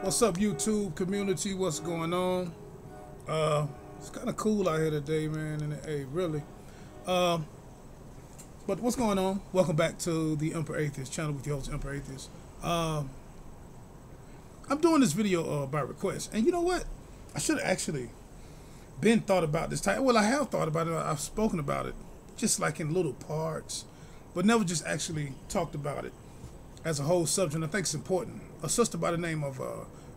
What's up, YouTube community? What's going on? It's kind of cool out here today, man. And hey, really. Uh, but what's going on? Welcome back to the Emperor Atheist channel with your host, Emperor Atheist. I'm doing this video by request, and you know what? I should have actually been thought about this title. Well, I have thought about it. I've spoken about it, just like in little parts, but never just actually talked about it as a whole subject. And I think it's important. A sister by the name of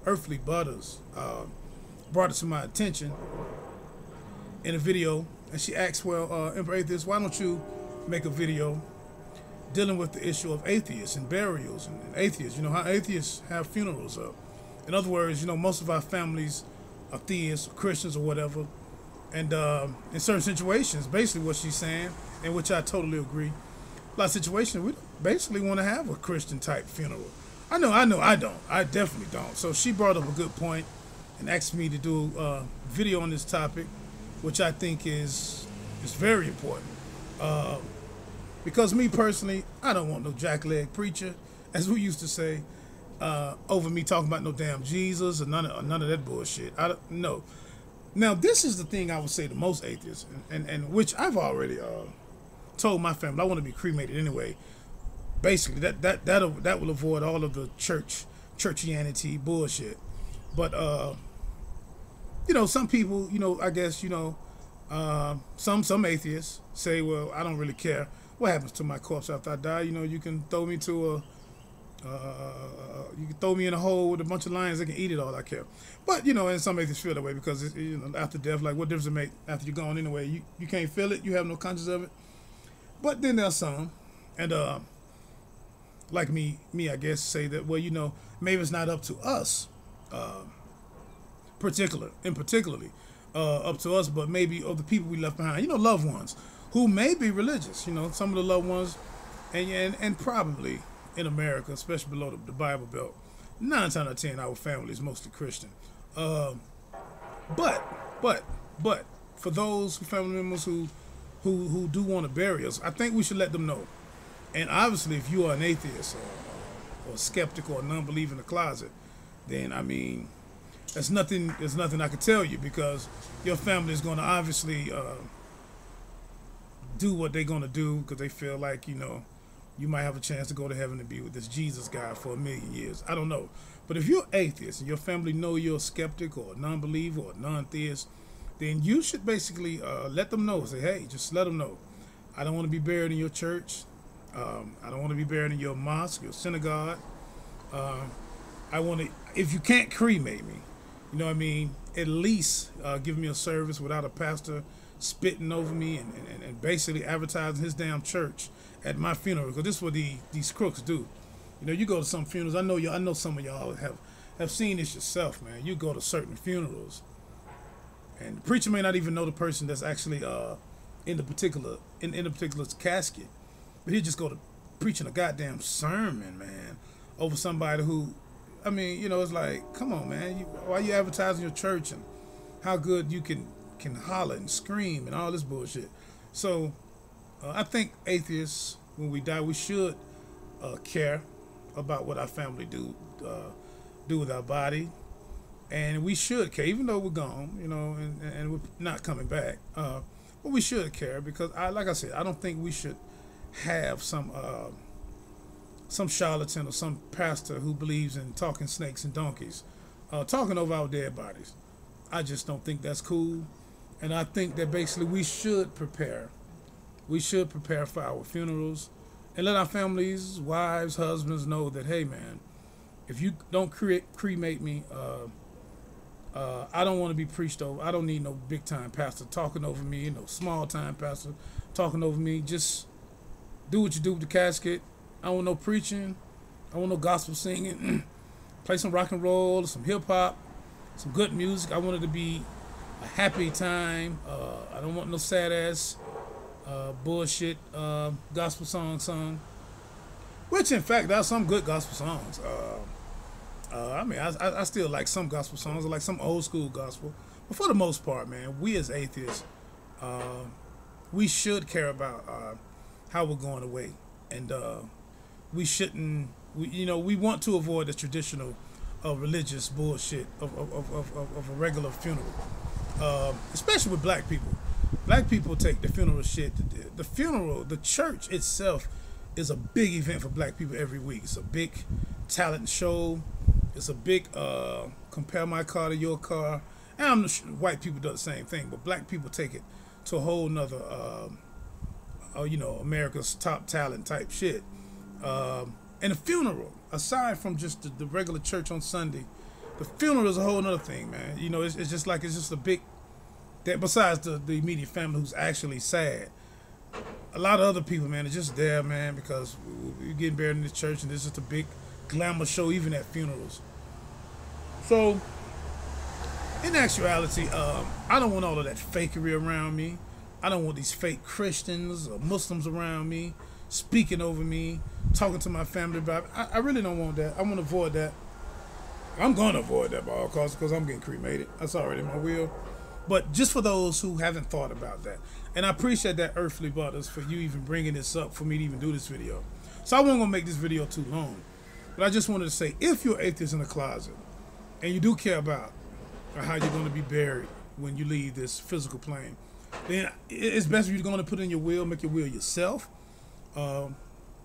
Earthly Butters brought it to my attention in a video, and she asked, well, Emperor Atheist, why don't you make a video dealing with the issue of atheists and burials and atheists? You know, how atheists have funerals up. In other words, you know, most of our families are theists or Christians or whatever, and in certain situations, basically what she's saying, in which I totally agree, a lot of situations we basically want to have a Christian type funeral. I don't. I definitely don't. So she brought up a good point and asked me to do a video on this topic, which I think is very important. Because me personally, I don't want no jackleg preacher, as we used to say, over me talking about no damn Jesus or none of that bullshit. No. Now, this is the thing I would say to most atheists, and which I've already told my family I want to be cremated anyway. Basically, that will avoid all of the churchianity bullshit. But you know, some people, you know, I guess, you know, some atheists say, well, I don't really care what happens to my corpse after I die. You know, you can throw me to you can throw me in a hole with a bunch of lions that can eat it all. I care. But you know, and some atheists feel that way because it's, you know, after death, like what difference it make after you're gone anyway? You can't feel it. You have no conscience of it. But then there's some, and like me, I guess, say that, well, you know, maybe it's not up to us, particularly up to us, but maybe of the people we left behind, you know, loved ones who may be religious, you know, some of the loved ones, and probably in America, especially below the Bible Belt, 9 times out of 10, our family is mostly Christian. But for those family members who do want to bury us, I think we should let them know. And obviously, if you are an atheist or a skeptic or a non-believer in the closet, then I mean, there's nothing I can tell you, because your family is going to obviously do what they're going to do because they feel like, you know, you might have a chance to go to heaven and be with this Jesus guy for 1,000,000 years. I don't know. But if you're atheist and your family know you're a skeptic or a non-believer or a non-theist, then you should basically let them know. Say, hey, just let them know. I don't want to be buried in your church. I don't want to be buried in your mosque, your synagogue. I want to, if you can't cremate me, you know what I mean, at least give me a service without a pastor spitting over me and basically advertising his damn church at my funeral, because this is what these crooks do. You know, you go to some funerals. I know some of y'all have seen this yourself, man. You go to certain funerals, and the preacher may not even know the person that's actually in the particular casket, but he just go to preaching a goddamn sermon, man, over somebody who, I mean, you know, it's like, come on, man, why you advertising your church and how good you can holler and scream and all this bullshit? So I think atheists, when we die, we should care about what our family do with our body, and we should care, even though we're gone, you know, and we're not coming back. But we should care, because like I said, I don't think we should have some charlatan or some pastor who believes in talking snakes and donkeys, talking over our dead bodies. I just don't think that's cool, and I think that basically we should prepare. We should prepare for our funerals and let our families, wives, husbands know that, hey, man, if you don't cremate me, I don't want to be preached over. I don't need no big time pastor talking over me, no small time pastor talking over me. Just do what you do with the casket. I don't want no preaching. I want no gospel singing. Play some rock and roll, some hip hop, some good music. I want it to be a happy time. I don't want no sad ass bullshit gospel songs sung. Which, in fact, there are some good gospel songs. I mean, I still like some gospel songs. I like some old school gospel. But for the most part, man, we as atheists, we should care about how we're going away, and we shouldn't. We want to avoid the traditional of religious bullshit of a regular funeral, especially with black people. Black people take the funeral shit. The funeral, the church itself, is a big event for black people every week. It's a big talent show. It's a big compare my car to your car. And I'm sure white people do the same thing, but black people take it to a whole nother, you know, America's top talent type shit. And the funeral, aside from just the regular church on Sunday, the funeral is a whole nother thing, man. You know, it's just like, it's just a big, that besides the immediate family who's actually sad, a lot of other people, man, are just there, man, because we're getting buried in this church, and this is just a big glamour show, even at funerals. So, in actuality, I don't want all of that fakery around me. I don't want these fake Christians or Muslims around me, speaking over me, talking to my family about it. I really don't want that. I want to avoid that. I'm going to avoid that by all costs because I'm getting cremated. That's already in my will. But just for those who haven't thought about that. And I appreciate that, Earthly Butters, for you even bringing this up for me to even do this video. So I wasn't going to make this video too long. But I just wanted to say, if you're atheist in the closet, and you do care about how you're going to be buried when you leave this physical plane, then it's best if you're going to put in your will, make your will yourself.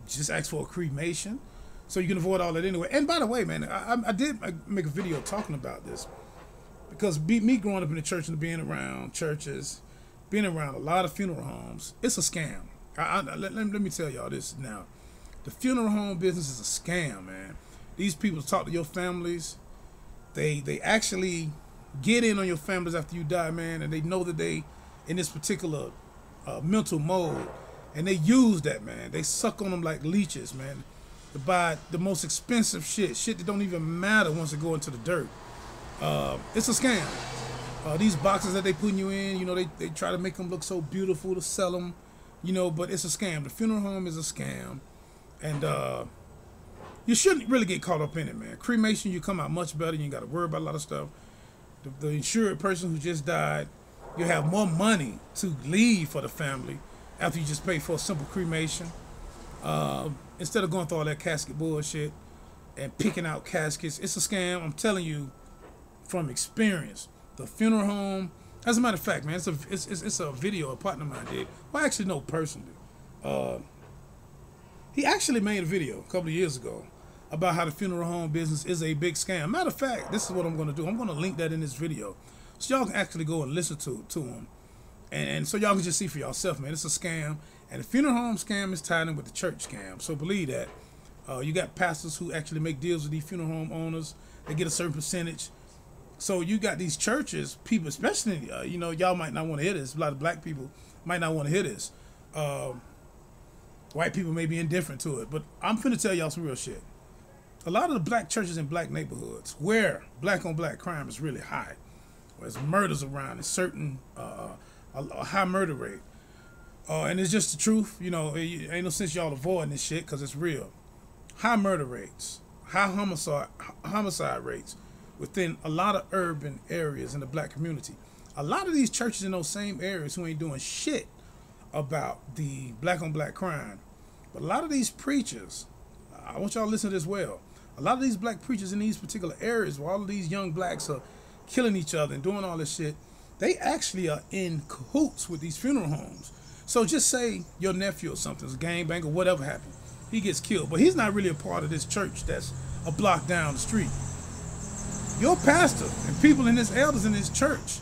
Just ask for a cremation so you can avoid all that anyway. And by the way, man, I did make a video talking about this because me growing up in the church and being around churches, being around a lot of funeral homes, it's a scam. Let me tell y'all this now. The funeral home business is a scam, man. These people talk to your families. They actually get in on your families after you die, man, and they know that they in this particular mental mode, and they use that, man. They suck on them like leeches, man, to buy the most expensive shit that don't even matter once they go into the dirt. It's a scam. These boxes that they putting you in, you know, they try to make them look so beautiful to sell them, you know, but it's a scam. The funeral home is a scam, and you shouldn't really get caught up in it, man. Cremation, you come out much better. You ain't got to worry about a lot of stuff. The insured person who just died, you have more money to leave for the family after you just pay for a simple cremation. Instead of going through all that casket bullshit and picking out caskets, it's a scam. I'm telling you from experience. The funeral home, as a matter of fact, man, it's a video a partner of mine did. Well, I actually know personally. He actually made a video a couple of years ago about how the funeral home business is a big scam. Matter of fact, this is what I'm going to do. I'm going to link that in this video so y'all can actually go and listen to him. And so y'all can just see for yourself, man. It's a scam. And the funeral home scam is tied in with the church scam. So believe that. You got pastors who actually make deals with these funeral home owners. They get a certain percentage. So you got these churches, people, especially, you know, y'all might not want to hear this. A lot of black people might not want to hear this. White people may be indifferent to it. But I'm finna tell y'all some real shit. A lot of the black churches in black neighborhoods where black on black crime is really high, where there's murders around, a certain a high murder rate. And it's just the truth, you know, ain't no sense y'all avoiding this shit because it's real. High murder rates, high homicide rates within a lot of urban areas in the black community. A lot of these churches in those same areas who ain't doing shit about the black on black crime. But a lot of these preachers, I want y'all to listen to this well. A lot of these black preachers in these particular areas where all of these young blacks are killing each other and doing all this shit, they actually are in cahoots with these funeral homes. So just say your nephew or something's a gangbang or whatever happened. He gets killed, but he's not really a part of this church that's a block down the street. Your pastor and people in this elders in this church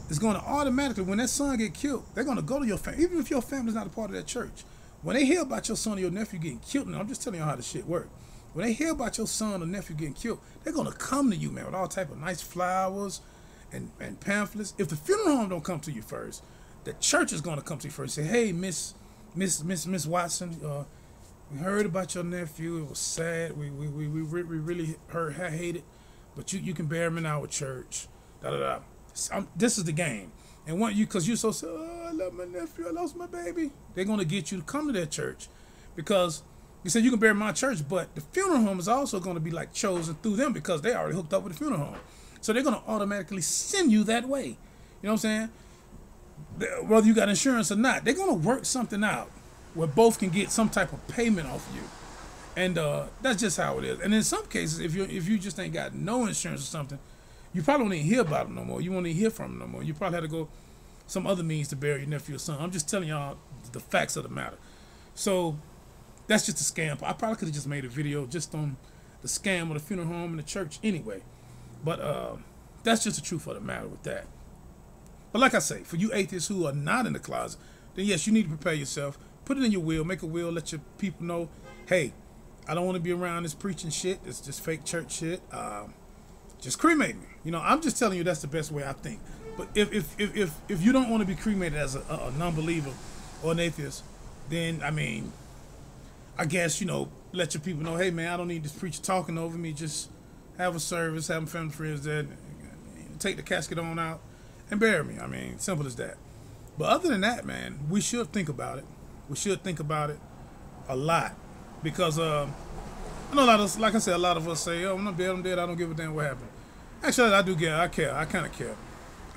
is going to automatically, when that son get killed, they're going to go to your family, even if your family's not a part of that church. When they hear about your son or your nephew getting killed, and I'm just telling you how this shit works. When they hear about your son or nephew getting killed, they're going to come to you, man, with all type of nice flowers and pamphlets. If the funeral home don't come to you first, the church is going to come to you first. Say, hey, Miss Watson, we heard about your nephew. It was sad. We really hated, but you can bear him in our church. This is the game. And want you, because you're so sad, oh, I love my nephew, I lost my baby. They're going to get you to come to their church because you said you can bury my church, but the funeral home is also going to be like chosen through them because they already hooked up with the funeral home. So they're going to automatically send you that way. You know what I'm saying? Whether you got insurance or not, they're going to work something out where both can get some type of payment off you. And that's just how it is. And in some cases, if you just ain't got no insurance or something, you probably won't even hear about them no more. You won't even hear from them no more. You probably had to go some other means to bury your nephew or son. I'm just telling y'all the facts of the matter. So that's just a scam. I probably could have just made a video just on the scam of the funeral home and the church anyway. But that's just the truth of the matter with that. But like I say, for you atheists who are not in the closet, then yes, you need to prepare yourself. Put it in your will. Make a will. Let your people know, hey, I don't want to be around this preaching shit. It's just fake church shit. Just cremate me. You know, I'm just telling you that's the best way I think. But if you don't want to be cremated as a non-believer or an atheist, then I mean, I guess, you know, let your people know, hey man, I don't need this preacher talking over me. Just have a service, have family friends there, take the casket on out and bury me. I mean, simple as that. But other than that, man, we should think about it. We should think about it a lot, because I know a lot of, like I said, a lot of us say, oh, I'm not dead, I'm dead, I don't give a damn what happened. Actually, I do care. I care. I kind of care.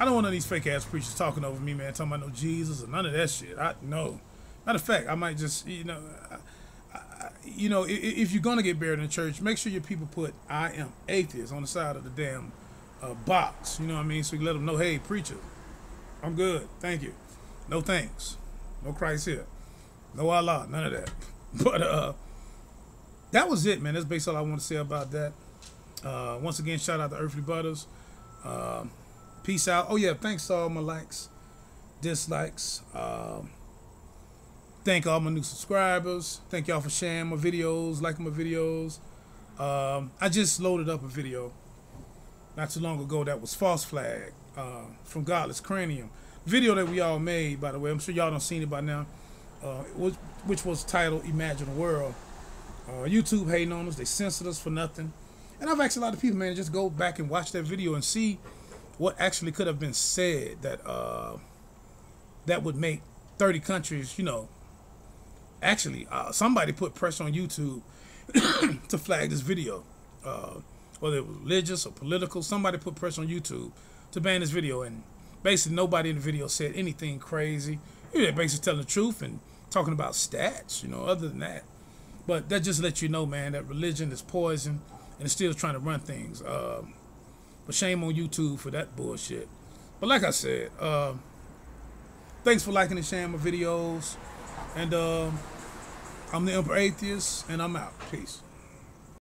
I don't want none of these fake ass preachers talking over me, man, talking about no Jesus or none of that shit. No. Matter of fact, I might just, you know, if you're gonna get buried in church, make sure your people put "I am atheist" on the side of the damn box. You know what I mean? So you let them know, hey, preacher, I'm good, thank you, no thanks, no Christ here, no Allah, none of that. But that was it, man. That's basically all I want to say about that. Once again, shout out to Earthly Butters. Peace out. Oh yeah, thanks to all my likes, dislikes. Thank all my new subscribers. Thank y'all for sharing my videos, liking my videos. I just loaded up a video not too long ago that was false flag from Godless Cranium. Video that we all made, by the way. I'm sure y'all done seen it by now. Which was titled "Imagine a World." YouTube hating on us. They censored us for nothing. And I've asked a lot of people, man, just go back and watch that video and see what actually could have been said that that would make 30 countries, you know. Actually, somebody put pressure on YouTube to flag this video. Whether it was religious or political, somebody put pressure on YouTube to ban this video. And basically nobody in the video said anything crazy. They're basically telling the truth and talking about stats, you know, other than that. But that just lets you know, man, that religion is poison and it's still trying to run things. But shame on YouTube for that bullshit. But like I said, thanks for liking and sharing my videos. And I'm the Emperor Atheist, and I'm out. Peace.